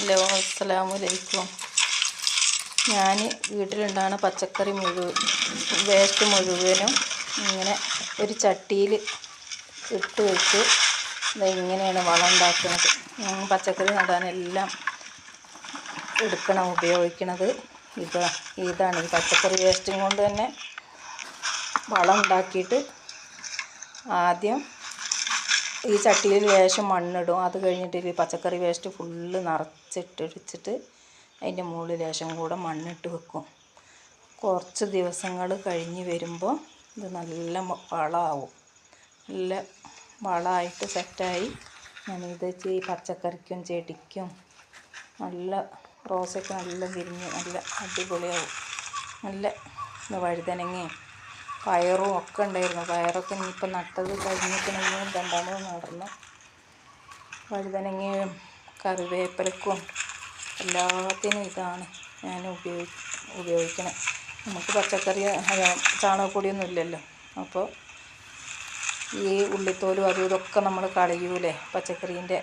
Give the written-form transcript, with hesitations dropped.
Hello, അസ്സലാമലൈക്കും. ഞാൻ വീട്ടിലുണ്ടാകുന്ന പച്ചക്കറി വേസ്റ്റ് മുഴുവനും ഇങ്ങനെ ഒരു ചട്ടിയിൽ ഇട്ട് വെച്ച് ഇങ്ങനെയാണ് വളം ഉണ്ടാക്കുന്നത്. പച്ചക്കറി നടാനെല്ലാം ഉപയോഗിക്കുന്നത് ഇതാണ്. ഈ പച്ചക്കറി വേസ്റ്റും കൊണ്ട് തന്നെ വളം ഉണ്ടാക്കിയിട്ട് ആദ്യം ഈ ചട്ടിയിൽ ലേശം മണ്ണിടും. അത് കഴിഞ്ഞിട്ട് ഈ പച്ചക്കറി വേസ്റ്റ് ഫുള്ള് നിറച്ചിട്ടടിച്ചിട്ട് അതിൻ്റെ മുകളിൽ ലേശം കൂടെ മണ്ണിട്ട് വെക്കും. കുറച്ച് ദിവസങ്ങൾ കഴിഞ്ഞ് വരുമ്പോൾ ഇത് നല്ല വളമാവും. നല്ല വളമായിട്ട് സെറ്റായി ഞാനിത് ഈ പച്ചക്കറിക്കും ചെടിക്കും നല്ല റോസൊക്കെ നല്ല വിരിഞ്ഞ് നല്ല അടിപൊളിയാവും. നല്ല വഴുതനങ്ങയും പയറും ഒക്കെ ഉണ്ടായിരുന്നു. പയറൊക്കെ ഇനിയിപ്പോൾ നട്ടത് കഴിഞ്ഞിട്ടുണ്ടെങ്കിൽ രണ്ടാമത് നടണം. വഴുതനങ്ങയും കറിവേപ്പിലക്കും എല്ലാത്തിനും ഇതാണ് ഞാൻ ഉപയോഗിക്കണം. നമുക്ക് പച്ചക്കറി ചാണകപ്പൊടിയൊന്നും ഇല്ലല്ലോ. അപ്പോൾ ഈ ഉള്ളിത്തോലും അതും ഇതൊക്കെ നമ്മൾ കളയൂലേ പച്ചക്കറീൻ്റെ